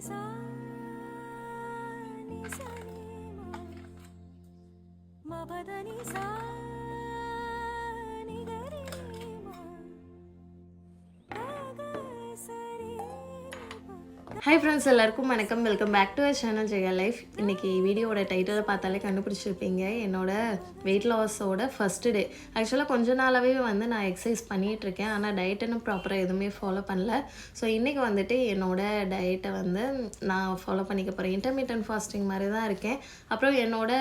sa ni sa ni ma pa da ni sa ni ga ri ni ma ga ga sa ri ni pa. Hi friends, எல்லாருக்கும் வணக்கம். Welcome back to our channel Jaya Life. இன்றைக்கி வீடியோட டைட்டிலை பார்த்தாலே கண்டுபிடிச்சிருப்பீங்க. என்னோட wait லாஸோட first day. ஆக்சுவலாக கொஞ்ச நாளாகவே வந்து நான் எக்ஸசைஸ் பண்ணிகிட்ருக்கேன், ஆனால் டயட்டுன்னு ப்ராப்பராக எதுவுமே ஃபாலோ பண்ணல. ஸோ இன்றைக்கி வந்துட்டு என்னோட டயட்டை வந்து நான் ஃபாலோ பண்ணிக்க போகிறேன். இன்டர்மீடியன்ட் ஃபாஸ்டிங் மாதிரி தான் இருக்கேன். அப்புறம் என்னோட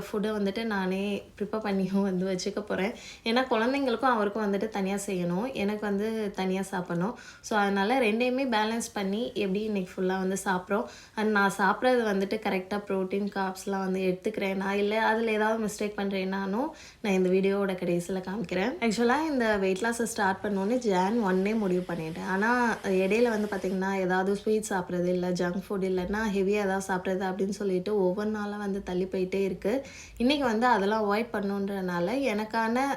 ஃபுட்டை வந்துட்டு நானே ப்ரிப்பேர் பண்ணியும் வந்து வச்சுக்க போகிறேன். ஏன்னா குழந்தைங்களுக்கும் அவருக்கும் வந்துட்டு தனியாக செய்யணும், எனக்கு வந்து தனியாக சாப்பிடணும். ஸோ அதனால் ரெண்டையுமே பேலன்ஸ் பண்ணி எப்படி இன்றைக்கி ஃபுல்லாக வந்து சாப்பிட்றோம். அண்ட் நான் சாப்பிட்றது வந்துட்டு கரெக்டாக ப்ரோட்டீன் கார்ப்ஸ்லாம் வந்து எடுத்துக்கிறேன்னா இல்லை அதில் ஏதாவது மிஸ்டேக் பண்ணுறேன்னாலும் நான் இந்த வீடியோவோட கடைசியில் காமிக்கிறேன். ஆக்சுவலாக இந்த வெயிட் லாஸை ஸ்டார்ட் பண்ணோன்னே Jan 1 முடிவு பண்ணிட்டேன். ஆனால் இடையில வந்து பார்த்திங்கன்னா ஏதாவது ஸ்வீட் சாப்பிட்றது இல்லை ஜங்க் ஃபுட் இல்லைன்னா ஹெவியாக ஏதாவது சாப்பிட்றது அப்படின்னு சொல்லிட்டு ஒவ்வொரு நாளாக வந்து தள்ளி போயிட்டே இருக்குது. இன்றைக்கி வந்து அதெல்லாம் அவாய்ட் பண்ணுன்றனால எனக்கான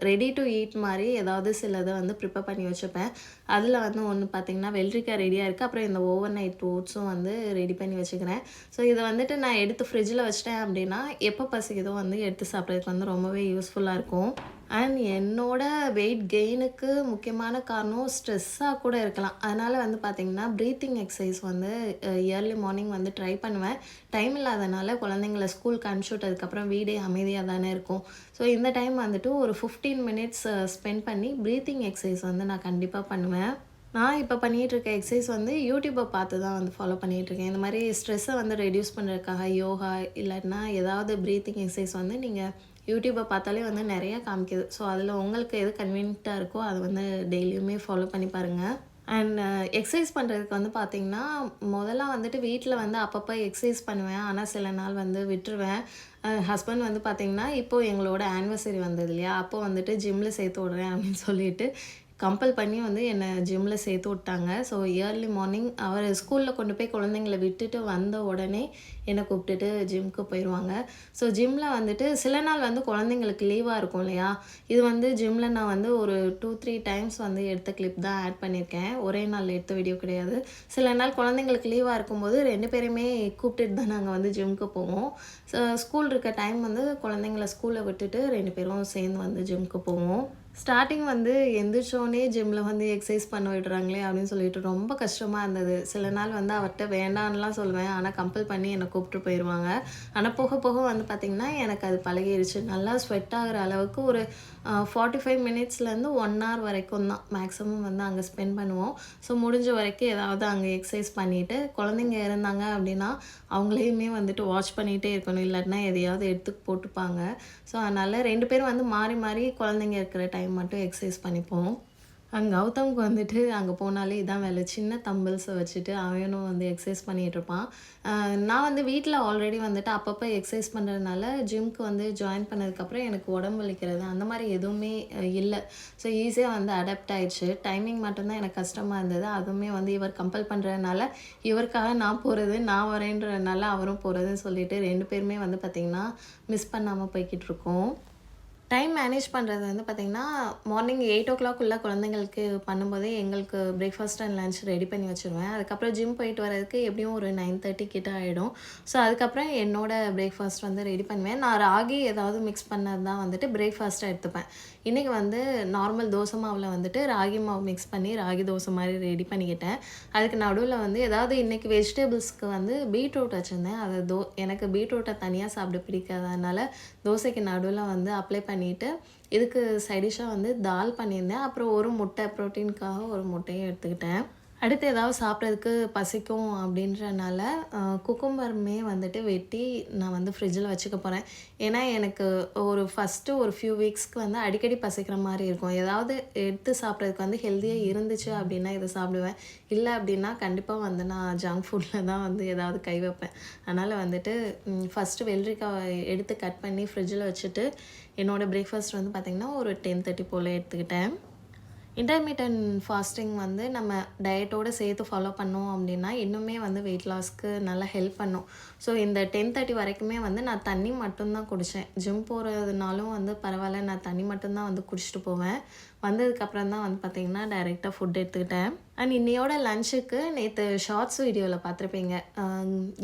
ரெடி டு ஈட் மாதிரி ஏதாவது சிலதை வந்து ப்ரிப்பேர் பண்ணி வச்சுப்பேன். அதில் வந்து ஒன்று பார்த்திங்கன்னா வெள்ளரிக்காய் ரெடியாக இருக்குது. அப்புறம் இந்த ஓவர் நைட் ஓட்ஸும் வந்து ரெடி பண்ணி வச்சுக்கிறேன். ஸோ இதை வந்துட்டு நான் எடுத்து ஃப்ரிட்ஜில் வச்சிட்டேன் அப்படின்னா எப்போ பசிக்குதோ வந்து எடுத்து சாப்பிட்றதுக்கு வந்து ரொம்பவே யூஸ்ஃபுல்லாக இருக்கும். அண்ட் என்னோட வெயிட் கெயினுக்கு முக்கியமான காரணம் ஸ்ட்ரெஸ்ஸாக கூட இருக்கலாம். அதனால் வந்து பார்த்திங்கன்னா ப்ரீத்திங் எக்ஸசைஸ் வந்து இயர்லி மார்னிங் வந்து ட்ரை பண்ணுவேன். டைம் இல்லாதனால குழந்தைங்கள ஸ்கூலுக்கு அனுப்பிச்சி விட்டதுக்கப்புறம் வீடே அமைதியாக தானே இருக்கும். ஸோ இந்த டைம் வந்துட்டு ஒரு 15 மினிட்ஸ் ஸ்பெண்ட் பண்ணி ப்ரீத்திங் எக்ஸசைஸ் வந்து நான் கண்டிப்பாக பண்ணுவேன். நான் இப்போ பண்ணிகிட்ருக்க எக்ஸசைஸ் வந்து யூடியூப்பை பார்த்து தான் வந்து ஃபாலோ பண்ணிகிட்ருக்கேன். இந்த மாதிரி ஸ்ட்ரெஸ்ஸை வந்து ரெடியூஸ் பண்ணுறதுக்காக யோகா இல்லைன்னா ஏதாவது ப்ரீத்திங் எக்ஸசைஸ் வந்து நீங்கள் யூடியூப்பை பார்த்தாலே வந்து நிறையா காமிக்குது. ஸோ அதில் உங்களுக்கு எது கன்வீனியண்ட்டாக இருக்கோ அதை வந்து டெய்லியுமே ஃபாலோ பண்ணி பாருங்கள். அண்ட் எக்ஸசைஸ் பண்ணுறதுக்கு வந்து பார்த்திங்கன்னா முதல்ல வந்துட்டு வீட்டில் வந்து அப்பப்போ எக்ஸசைஸ் பண்ணுவேன், ஆனால் சில நாள் வந்து விட்டுருவேன். ஹஸ்பண்ட் வந்து பார்த்திங்கன்னா இப்போது எங்களோட ஆனிவர்சரி வந்தது இல்லையா, அப்போது வந்துட்டு ஜிம்மில் சேர்த்து விட்றேன் அப்படின்னு சொல்லிட்டு கம்பல் பண்ணி வந்து என்னை ஜிம்மில் சேர்த்து விட்டாங்க. ஸோ இயர்லி மார்னிங் அவர் ஸ்கூலில் கொண்டு போய் குழந்தைங்கள விட்டுட்டு வந்த உடனே என்னை கூப்பிட்டுட்டு ஜிம்முக்கு போயிடுவாங்க. ஸோ ஜிம்மில் வந்துட்டு சில நாள் வந்து குழந்தைங்களுக்கு லீவாக இருக்கும் இல்லையா, இது வந்து ஜிம்மில் நான் வந்து ஒரு 2-3 டைம்ஸ் வந்து எடுத்த கிளிப் தான் ஆட் பண்ணியிருக்கேன். ஒரே நாள் எடுத்த வீடியோ கிடையாது. சில நாள் குழந்தைங்களுக்கு லீவாக இருக்கும்போது 2 பேருமே கூப்பிட்டுட்டு தான் நாங்கள் வந்து ஜிம்முக்கு போவோம். ஸோ ஸ்கூல் இருக்க டைம் வந்து குழந்தைங்கள ஸ்கூலில் விட்டுட்டு 2 பேரும் சேர்ந்து வந்து ஜிம்முக்கு போவோம். ஸ்டார்டிங் வந்து எந்திரிச்சோடனே ஜிம்மில் வந்து எக்ஸசைஸ் பண்ண விடுறாங்களே அப்படின்னு சொல்லிட்டு ரொம்ப கஷ்டமாக இருந்தது. சில நாள் வந்து அவர்கிட்ட வேண்டான்லாம் சொல்லுவேன், ஆனால் கம்பல் பண்ணி என்னை கூப்பிட்டு போயிடுவாங்க. ஆனால் போக போக வந்து பார்த்திங்கன்னா எனக்கு அது பழகிடுச்சு. நல்லா ஸ்வெட் ஆகிற அளவுக்கு ஒரு 45 மினிட்ஸ்லேருந்து 1 hour வரைக்கும் தான் மேக்ஸிமம் வந்து அங்கே ஸ்பெண்ட் பண்ணுவோம். ஸோ முடிஞ்ச வரைக்கும் ஏதாவது அங்கே எக்ஸசைஸ் பண்ணிவிட்டு குழந்தைங்க இருந்தாங்க அப்படின்னா அவங்களையுமே வந்துட்டு வாட்ச் பண்ணிகிட்டே இருக்கணும், இல்லாட்டினா எதையாவது எடுத்து போட்டுப்பாங்க. ஸோ அதனால் 2 பேரும் வந்து மாறி மாறி குழந்தைங்க இருக்கிற டைம் மட்டும் எக்ஸசைஸ் பண்ணிப்போம். கௌதமுக்கு வந்துட்டு அங்கே போனாலே இதான் வேலை, சின்ன தம்பிள்ஸை வச்சுட்டு அவனும் வந்து எக்ஸசைஸ் பண்ணிகிட்ருப்பான். நான் வந்து வீட்டில் ஆல்ரெடி வந்துட்டு அப்பப்போ எக்ஸசைஸ் பண்ணுறதுனால ஜிம்க்கு வந்து ஜாயின் பண்ணதுக்கப்புறம் எனக்கு உடம்பு வலிக்கிறது அந்த மாதிரி எதுவுமே இல்லை. ஸோ ஈஸியாக வந்து அடாப்ட் ஆகிடுச்சு. டைமிங் மட்டும்தான் எனக்கு கஷ்டமாக இருந்தது. அதுவுமே வந்து இவர் கம்பல் பண்ணுறதுனால இவருக்காக நான் போகிறது, நான் வரேன்றதுனால அவரும் போகிறதுன்னு சொல்லிட்டு 2 பேருமே வந்து பார்த்திங்கன்னா மிஸ் பண்ணாமல் போய்கிட்டு இருக்கோம். டைம் மேனேஜ் பண்ணுறது வந்து பார்த்திங்கன்னா மார்னிங் 8 o'clock குழந்தைங்களுக்கு பண்ணும்போதே எங்களுக்கு பிரேக்ஃபாஸ்ட் அண்ட் லன்ச் ரெடி பண்ணி வச்சுருவேன். அதுக்கப்புறம் ஜிம் போயிட்டு வரதுக்கு எப்படியும் ஒரு 9:30 கிட்ட ஆகிடும். ஸோ அதுக்கப்புறம் என்னோடய பிரேக்ஃபாஸ்ட் வந்து ரெடி பண்ணுவேன். நான் ராகி ஏதாவது மிக்ஸ் பண்ணது தான் வந்துட்டு பிரேக்ஃபாஸ்ட்டாக எடுத்துப்பேன். இன்றைக்கி வந்து நார்மல் தோசை மாவில் வந்துட்டு ராகி மாவு மிக்ஸ் பண்ணி ராகி தோசை மாதிரி ரெடி பண்ணிக்கிட்டேன். அதுக்கு நடுவில் வந்து ஏதாவது இன்றைக்கி வெஜிடபிள்ஸ்க்கு வந்து பீட்ரூட் வச்சுருந்தேன். அது எனக்கு பீட்ரூட்டை தனியாக சாப்பிட பிடிக்காதனால தோசைக்கு நடுவில் வந்து அப்ளை பண்ணிவிட்டு இதுக்கு சைடிஷாக வந்து தால் பண்ணியிருந்தேன். அப்புறம் ஒரு முட்டை, ப்ரோட்டீனுக்காக ஒரு முட்டையும் எடுத்துக்கிட்டேன். அடுத்து ஏதாவது சாப்பிட்றதுக்கு பசிக்கும் அப்படின்றனால குக்கும்பருமே வந்துட்டு வெட்டி நான் வந்து ஃப்ரிட்ஜில் வச்சுக்க போகிறேன். ஏன்னா எனக்கு ஃபஸ்ட்டு ஒரு ஃபியூ வீக்ஸ்க்கு வந்து அடிக்கடி பசிக்கிற மாதிரி இருக்கும். ஏதாவது எடுத்து சாப்பிட்றதுக்கு வந்து ஹெல்த்தியாக இருந்துச்சு அப்படின்னா இதை சாப்பிடுவேன். இல்லை அப்படின்னா கண்டிப்பாக வந்து நான் ஜங்க் ஃபுட்டில் தான் வந்து ஏதாவது கை வைப்பேன். அதனால் வந்துட்டு ஃபஸ்ட்டு வெள்ளரிக்காய் எடுத்து கட் பண்ணி ஃப்ரிட்ஜில் வச்சுட்டு என்னோடய பிரேக்ஃபாஸ்ட் வந்து பார்த்திங்கன்னா ஒரு 10:30 போல் எடுத்துக்கிட்டேன். இன்டர்மீடியன்ட் ஃபாஸ்டிங் வந்து நம்ம டயட்டோடு சேர்த்து ஃபாலோ பண்ணோம் அப்படின்னா இன்னுமே வந்து வெயிட் லாஸ்க்கு நல்லா ஹெல்ப் பண்ணும். ஸோ இந்த 10:30 வரைக்குமே வந்து நான் தண்ணி மட்டும்தான் குடித்தேன். ஜிம் போகிறதுனாலும் வந்து பரவாயில்ல, நான் தண்ணி மட்டும்தான் வந்து குடிச்சிட்டு போவேன். வந்ததுக்கப்புறம் தான் வந்து பார்த்திங்கன்னா டைரெக்டாக ஃபுட் எடுத்துக்கிட்டேன். அண்ட் இன்னையோட லஞ்சுக்கு நேற்று ஷார்ட்ஸ் வீடியோவில் பார்த்துருப்பீங்க.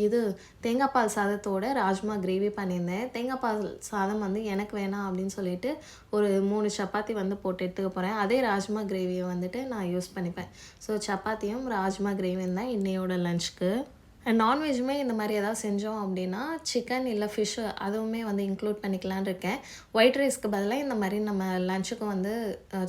இது தேங்காய் பால் சாதத்தோட ராஜ்மா கிரேவி பண்ணியிருந்தேன். தேங்காய் பால் சாதம் வந்து எனக்கு வேணாம் அப்படின்னு சொல்லிட்டு ஒரு 3 சப்பாத்தி வந்து போட்டு எடுத்துக்க போகிறேன். அதே ராஜ்மா கிரேவியை வந்துட்டு நான் யூஸ் பண்ணிப்பேன். ஸோ சப்பாத்தியும் ராஜ்மா கிரேவியும் தான் இன்னையோட லஞ்சுக்கு. நான்வெஜ்ஜுமே இந்த மாதிரி ஏதாவது செஞ்சோம் அப்படின்னா சிக்கன் இல்லை ஃபிஷ்ஷு அதுவுமே வந்து இன்க்ளூட் பண்ணிக்கலான்னு இருக்கேன். ஒயிட் ரைஸ்க்கு பதிலாக இந்த மாதிரி நம்ம லஞ்சுக்கு வந்து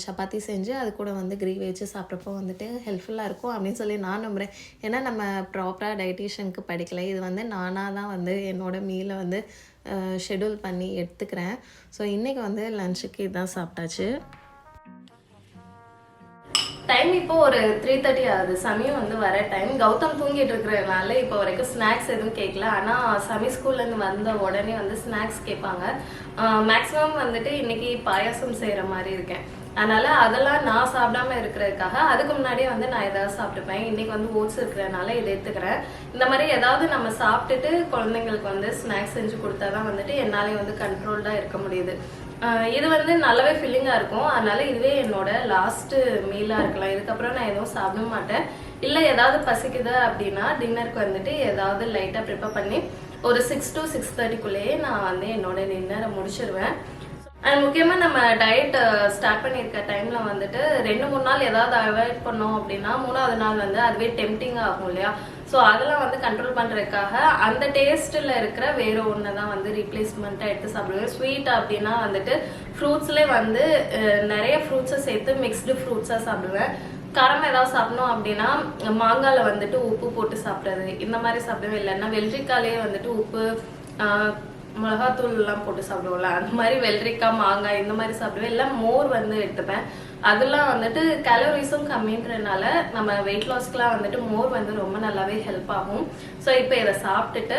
சப்பாத்தி செஞ்சு அது கூட வந்து கிரேவி வச்சு சாப்பிட்றப்போ வந்துட்டு ஹெல்ப்ஃபுல்லாக இருக்கும் அப்படின்னு சொல்லி நான் நம்புகிறேன். ஏன்னா நம்ம ப்ராப்பராக டயட்டீஷியனுக்கு படிக்கலை. இது வந்து நானாக தான் வந்து என்னோடய மீலை வந்து ஷெடியூல் பண்ணி எடுத்துக்கிறேன். ஸோ இன்றைக்கி வந்து லஞ்சுக்கு இதுதான் சாப்பிட்டாச்சு. டைம் இப்போ ஒரு 3:30 ஆகுது. சமயம் வந்து வர டைம். கௌதம் தூங்கிட்டு இருக்கிறதுனால இப்போ வரைக்கும் ஸ்நாக்ஸ் எதுவும் கேட்கல. ஆனால் சமி ஸ்கூல்லேருந்து வந்த உடனே வந்து ஸ்நாக்ஸ் கேட்பாங்க. மேக்ஸிமம் வந்துட்டு இன்னைக்கு பாயாசம் செய்கிற மாதிரி இருக்கேன். அதனால் அதெல்லாம் நான் சாப்பிடாம இருக்கிறதுக்காக அதுக்கு முன்னாடியே வந்து நான் ஏதாவது சாப்பிட்டுப்பேன். இன்றைக்கி வந்து ஓட்ஸ் இருக்கிறதுனால இதை எடுத்துக்கிறேன். இந்த மாதிரி ஏதாவது நம்ம சாப்பிட்டுட்டு குழந்தைங்களுக்கு வந்து ஸ்நாக்ஸ் செஞ்சு கொடுத்தா தான் வந்துட்டு என்னாலே வந்து கண்ட்ரோல்டாக இருக்க முடியுது. இது வந்து நல்லாவே ஃபில்லிங்காக இருக்கும். அதனால் இதுவே என்னோட லாஸ்ட்டு மீலாக இருக்கலாம். இதுக்கப்புறம் நான் எதுவும் சாப்பிட மாட்டேன். இல்லை ஏதாவது பசிக்குது அப்படின்னா டின்னருக்கு வந்துட்டு ஏதாவது லைட்டாக ப்ரிப்பேர் பண்ணி ஒரு 6 to 6:30க்குள்ளேயே நான் வந்து என்னோட டின்னரை முடிச்சிருவேன். அண்ட் முக்கியமாக நம்ம டயட் ஸ்டார்ட் பண்ணியிருக்க டைமில் வந்துட்டு 2-3 நாள் ஏதாவது அவாய்ட் பண்ணோம் அப்படின்னா 3ஆவது நாள் வந்து அதுவே டெம்ப்டிங் ஆகும் இல்லையா? ஸோ அதெல்லாம் வந்து கண்ட்ரோல் பண்ணுறதுக்காக அந்த டேஸ்ட்டில் இருக்கிற வேறு ஒன்று தான் வந்து ரீப்ளேஸ்மெண்ட்டாக எடுத்து சாப்பிடுவேன். ஸ்வீட் அப்படின்னா வந்துட்டு ஃப்ரூட்ஸ்லேயே வந்து நிறைய ஃப்ரூட்ஸை சேர்த்து மிக்ஸ்டு ஃப்ரூட்ஸாக சாப்பிடுவேன். காரம் ஏதாவது சாப்பிடணும் அப்படின்னா மாங்காயில் வந்துட்டு உப்பு போட்டு சாப்பிட்றது இந்த மாதிரி சாப்பிடுவேன். இல்லைன்னா வெள்ளரிக்காயிலே வந்துட்டு உப்பு மிளகாத்தூள்லாம் போட்டு சாப்பிடுவோம்ல அந்த மாதிரி வெள்ளரிக்காய் மாங்காய் இந்த மாதிரி சாப்பிடுவேன். இல்லை மோர் வந்து எடுத்துப்பேன். அதெல்லாம் வந்துட்டு கேலரிஸும் கம்மின்றதுனால நம்ம வெயிட் லாஸ்க்குலாம் வந்துட்டு மோர் வந்து ரொம்ப நல்லாவே ஹெல்ப் ஆகும். ஸோ இப்போ இதை சாப்பிட்டுட்டு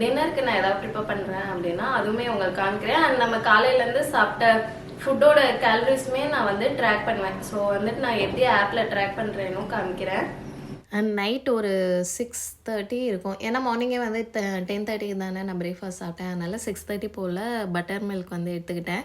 டின்னருக்கு நான் ஏதாவது ப்ரிப்பேர் பண்ணுறேன் அப்படின்னா அதுவுமே உங்களுக்கு காமிக்கிறேன். அண்ட் நம்ம காலையிலேருந்து சாப்பிட்ட ஃபுட்டோட கேலரிஸுமே நான் வந்து ட்ராக் பண்ணுவேன். ஸோ வந்துட்டு நான் எப்படி ஆப்பில் ட்ராக் பண்ணுறேன்னு காமிக்கிறேன். அண்ட் நைட் ஒரு 6:30 இருக்கும். ஏன்னா மார்னிங்கே வந்து 10:30 தானே நான் பிரேக்ஃபாஸ்ட் சாப்பிட்டேன். அதனால் 6:30 போல் பட்டர் மில்க் வந்து எடுத்துக்கிட்டேன்.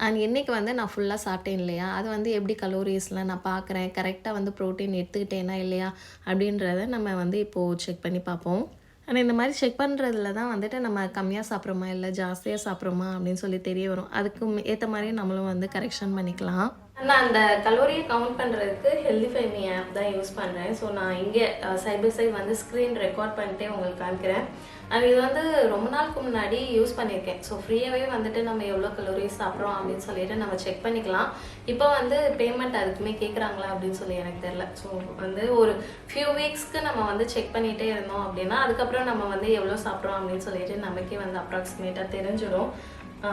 அண்ட் இன்றைக்கி வந்து நான் ஃபுல்லாக சாப்பிட்டேன் இல்லையா, அது வந்து எப்படி கலோரிஸ்லாம் நான் பார்க்குறேன், கரெக்டாக வந்து ப்ரோட்டீன் எடுத்துக்கிட்டேனா இல்லையா அப்படின்றத நம்ம வந்து இப்போது செக் பண்ணி பார்ப்போம். ஆனால் இந்த மாதிரி செக் பண்ணுறதுல தான் வந்துட்டு நம்ம கம்மியாக சாப்பிட்றோமா இல்லை ஜாஸ்தியாக சாப்பிட்றோமா அப்படின்னு சொல்லி தெரிய வரும். அதுக்கு ஏற்ற மாதிரி நம்மளும் வந்து கரெக்ஷன் பண்ணிக்கலாம். நான் அந்த கலோரியை கவுண்ட் பண்ணுறதுக்கு ஹெல்திஃபை மீ ஆப் தான் யூஸ் பண்ணுறேன். ஸோ நான் இங்கே சைட் பை சைட் வந்து ஸ்க்ரீன் ரெக்கார்ட் பண்ணிட்டே உங்களுக்கு காமிக்கிறேன். அண்ட் இது வந்து ரொம்ப நாளுக்கு முன்னாடி யூஸ் பண்ணியிருக்கேன். ஸோ ஃப்ரீயாகவே வந்துட்டு நம்ம எவ்வளோ கலோரிஸ் சாப்பிட்றோம் அப்படின்னு சொல்லிட்டு நம்ம செக் பண்ணிக்கலாம். இப்போ வந்து பேமெண்ட் அதுக்குமே கேட்குறாங்களா அப்படின்னு சொல்லி எனக்கு தெரில. ஸோ வந்து ஒரு ஃபியூ வீக்ஸ்க்கு நம்ம வந்து செக் பண்ணிகிட்டே இருந்தோம் அப்படின்னா அதுக்கப்புறம் நம்ம வந்து எவ்வளோ சாப்பிட்றோம் அப்படின்னு சொல்லிட்டு நமக்கே வந்து அப்ராக்சிமேட்டாக தெரிஞ்சிடும்.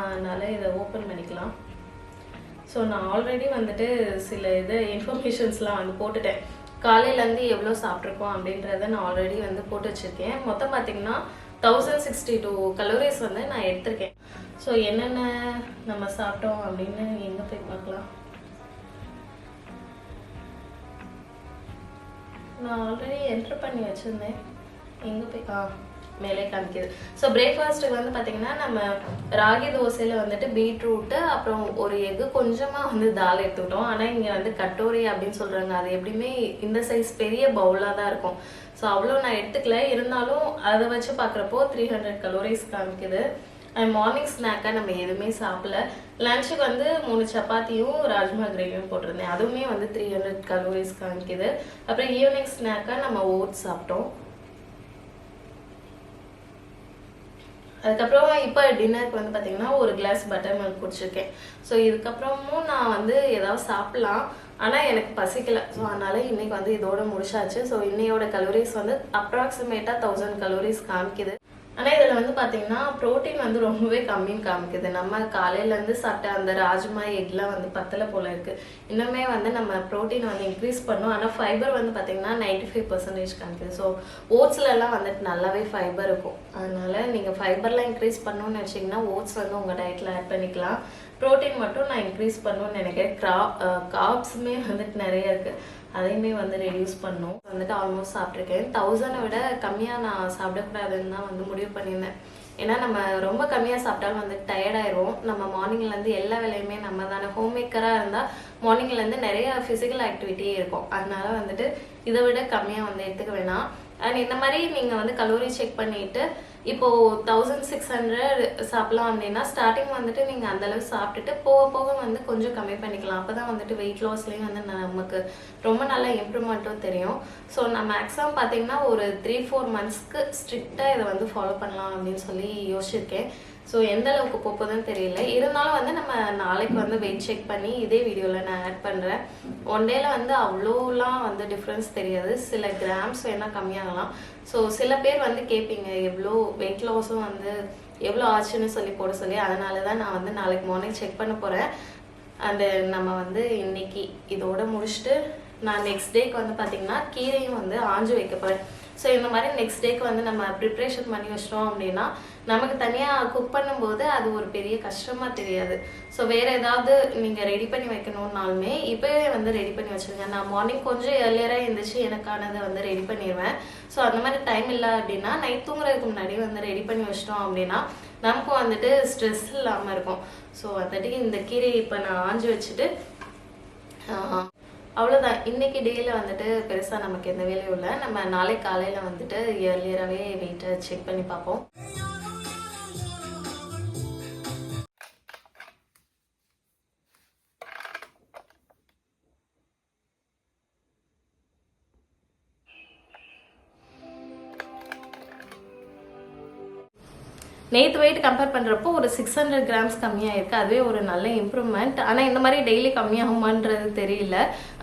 அதனால் இதை ஓப்பன் பண்ணிக்கலாம். ஸோ நான் ஆல்ரெடி வந்துட்டு சில இன்ஃபர்மேஷன்ஸ்லாம் வந்து போட்டுட்டேன். காலையிலேருந்து எவ்வளோ சாப்பிட்ருக்கோம் அப்படின்றத நான் ஆல்ரெடி வந்து போட்டு வச்சுருக்கேன். மொத்தம் பார்த்திங்கன்னா 1062 கலோரிஸ் வந்து நான் எடுத்திருக்கேன். ஸோ என்னென்ன நம்ம சாப்பிட்டோம் அப்படின்னு எங்கே போய் பார்க்கலாம். நான் ஆல்ரெடி என்ட்ரு பண்ணி வச்சுருந்தேன். எங்கே போய் மேலே காமிக்குது. ஸோ பிரேக்ஃபாஸ்ட்டுக்கு வந்து பார்த்திங்கன்னா நம்ம ராகி தோசையில் வந்துட்டு பீட்ரூட்டு அப்புறம் ஒரு எக்கு கொஞ்சமாக வந்து தால் எடுத்துக்கிட்டோம். ஆனால் இங்கே வந்து கட்டோரி அப்படின்னு சொல்கிறாங்க. அது எப்படியுமே இந்த சைஸ் பெரிய பவுலாக தான் இருக்கும். ஸோ அவ்வளோ நான் எடுத்துக்கல. இருந்தாலும் அதை வச்சு பார்க்குறப்போ 300 கலோரிஸ் காமிக்குது. அண்ட் மார்னிங் ஸ்நாக்காக நம்ம எதுவுமே சாப்பிடல. லன்ச்சுக்கு வந்து 3 சப்பாத்தியும் ராஜ்மா கிரேவியும் போட்டிருந்தேன். அதுவுமே வந்து 300 கலோரிஸ் காமிக்குது. அப்புறம் ஈவினிங் ஸ்நாக்காக நம்ம ஓட்ஸ் சாப்பிட்டோம். அதுக்கப்புறம் இப்போ டின்னருக்கு வந்து பார்த்திங்கன்னா ஒரு கிளாஸ் பட்டர் மில்க் குடிச்சிருக்கேன். ஸோ இதுக்கப்புறமும் நான் வந்து ஏதாவது சாப்பிட்லாம். ஆனால் எனக்கு பசிக்கலை. ஸோ அதனால் இன்றைக்கி வந்து இதோட முடிச்சாச்சு. ஸோ இன்னையோட கலோரிஸ் வந்து அப்ராக்சிமேட்டாக 1000 கலோரிஸ் காமிக்குது. ஆனால் இதில் வந்து பார்த்திங்கன்னா ப்ரோட்டீன் வந்து ரொம்பவே கம்மின்னு காமிக்குது. நம்ம காலையிலேருந்து சாப்பிட்ட அந்த ராஜ்மா எக்லாம் வந்து பத்தலை போல் இருக்குது. இன்னுமே வந்து நம்ம ப்ரோட்டீன் வந்து இன்க்ரீஸ் பண்ணோம். ஆனால் ஃபைபர் வந்து பார்த்திங்கன்னா 95% காமிக்குது. ஸோ ஓட்ஸ்லலாம் வந்துட்டு நல்லாவே ஃபைபர் இருக்கும். அதனால் நீங்கள் ஃபைபர்லாம் இன்க்ரீஸ் பண்ணணும்னு நினச்சிங்கன்னா ஓட்ஸ் வந்து உங்கள் டயட்டில் ஆட் பண்ணிக்கலாம். ப்ரோட்டீன் மட்டும் நான் இன்க்ரீஸ் பண்ணணும்னு நினைக்கிறேன். கார்ப்ஸுமே வந்துட்டு நிறைய இருக்குது. அதையுமே வந்து ரெடியூஸ் பண்ணோம். வந்துட்டு ஆல்மோஸ்ட் சாப்பிட்ருக்கேன். 1000 விட கம்மியாக நான் சாப்பிடக்கூடாதுன்னு தான் வந்து முடிவு பண்ணியிருந்தேன். ஏன்னா நம்ம ரொம்ப கம்மியாக சாப்பிட்டாலும் வந்து டயர்டாயிரும். நம்ம மார்னிங்லேருந்து எல்லா வேலையுமே நம்ம தானே ஹோம் மேக்கராக இருந்தால் மார்னிங்லேருந்து நிறைய ஃபிசிக்கல் ஆக்டிவிட்டியே இருக்கும். அதனால வந்துட்டு இதை விட கம்மியாக வந்து எடுத்துக்க வேணாம். அண்ட் இந்த மாதிரி நீங்கள் வந்து கலோரி செக் பண்ணிவிட்டு இப்போது 1600 சாப்பிடலாம் அப்படின்னா ஸ்டார்டிங் வந்துட்டு நீங்கள் அந்தளவு சாப்பிட்டுட்டு போக போக வந்து கொஞ்சம் கம்மி பண்ணிக்கலாம். அப்போ தான் வந்துட்டு வெயிட் லாஸ்லேயும் வந்து நமக்கு ரொம்ப நல்ல இம்ப்ரூவ்மெண்ட்டும் தெரியும். ஸோ நான் மேக்ஸிமம் பார்த்தீங்கன்னா ஒரு 3-4 மந்த்ஸ்க்கு ஸ்ட்ரிக்டாக இதை வந்து ஃபாலோ பண்ணலாம் அப்படின்னு சொல்லி யோசிச்சிருக்கேன். ஸோ எந்த அளவுக்கு போகுதுன்னு தெரியல. இருந்தாலும் வந்து நம்ம நாளைக்கு வந்து வெயிட் செக் பண்ணி இதே வீடியோவில் நான் ஆட் பண்ணுறேன். ஒன் டேல வந்து அவ்வளோலாம் வந்து டிஃப்ரென்ஸ் தெரியாது, சில கிராம்ஸ் வேணால் கம்மியாகலாம். ஸோ சில பேர் வந்து கேட்பீங்க எவ்வளோ வெயிட் லாஸும் வந்து எவ்வளோ ஆச்சுன்னு சொல்லி போட சொல்லி. அதனால தான் நான் வந்து நாளைக்கு மார்னிங் செக் பண்ண போகிறேன். அண்டு நம்ம வந்து இன்னைக்கு இதோட முடிச்சுட்டு நான் நெக்ஸ்ட் டேக்கு வந்து பார்த்திங்கன்னா கீரையும் வந்து ஆஞ்சு வைக்க போகிறேன். ஸோ இந்த மாதிரி நெக்ஸ்ட் டேக்கு வந்து நம்ம ப்ரிப்ரேஷன் பண்ணி வச்சிட்டோம் அப்படின்னா நமக்கு தனியாக குக் பண்ணும்போது அது ஒரு பெரிய கஷ்டமாக தெரியாது. ஸோ வேறு ஏதாவது நீங்கள் ரெடி பண்ணி வைக்கணுன்னாலுமே இப்போவே வந்து ரெடி பண்ணி வச்சுருங்க. நான் மார்னிங் கொஞ்சம் ஏர்லியராக எழுந்திரிச்சு எனக்கானதை வந்து ரெடி பண்ணிடுவேன். ஸோ அந்த மாதிரி டைம் இல்லை அப்படின்னா நைட் தூங்குறதுக்கு முன்னாடி வந்து ரெடி பண்ணி வச்சிட்டோம் அப்படின்னா நமக்கும் வந்துட்டு ஸ்ட்ரெஸ் இல்லாமல் இருக்கும். ஸோ வந்துட்டு இந்த கீரையை இப்போ நான் ஆஞ்சு வச்சுட்டு அவ்வளோதான். இன்றைக்கி டேயில் வந்துட்டு பெருசாக நமக்கு எந்த வேலையும் இல்லை. நம்ம நாளை காலையில் வந்துட்டு இயர்லியராகவே வெயிட்டை செக் பண்ணி பார்ப்போம். நேற்று வெயிட் கம்பேர் பண்ணுறப்போ ஒரு 600 கிராம்ஸ் கம்மியாக இருக்குது. அதுவே ஒரு நல்ல இம்ப்ரூவ்மெண்ட். ஆனால் இந்த மாதிரி டெய்லி கம்மியாகுமான்றது தெரியல.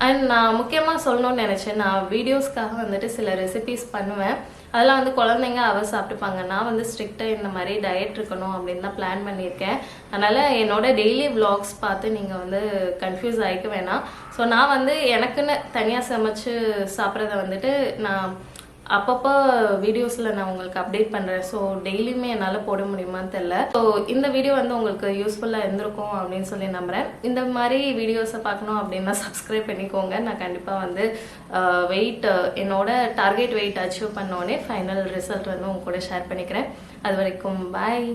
அண்ட் நான் முக்கியமாக சொல்லணும்னு நினச்சேன், நான் வீடியோஸ்க்காக வந்துட்டு சில ரெசிபீஸ் பண்ணுவேன். அதெல்லாம் வந்து குழந்தைங்க சாப்பிட்டுப்பாங்க. நான் வந்து ஸ்ட்ரிக்டாக இந்த மாதிரி டயட் இருக்கணும் அப்படின்னு தான் பிளான் பண்ணியிருக்கேன். அதனால் என்னோட டெய்லி விலாக்ஸ் பார்த்து நீங்கள் வந்து கன்ஃபியூஸ் ஆகிக்க வேணாம். ஸோ நான் வந்து எனக்குன்னு தனியாக சமைச்சு சாப்பிட்றத வந்துட்டு நான் அப்பப்போ வீடியோஸில் நான் உங்களுக்கு அப்டேட் பண்ணுறேன். ஸோ டெய்லியுமே என்னால் போட முடியுமான்னு தெரில. ஸோ இந்த வீடியோ வந்து உங்களுக்கு யூஸ்ஃபுல்லாக இருந்திருக்கும் அப்படின்னு சொல்லி நம்புகிறேன். இந்த மாதிரி வீடியோஸை பார்க்கணும் அப்படின்னா சப்ஸ்கிரைப் பண்ணிக்கோங்க. நான் கண்டிப்பாக வந்து வெயிட் என்னோட டார்கெட் வெயிட் அச்சீவ் பண்ணோடனே ஃபைனல் ரிசல்ட் வந்து உங்க கூட ஷேர் பண்ணிக்கிறேன். அது வரைக்கும் பாய்.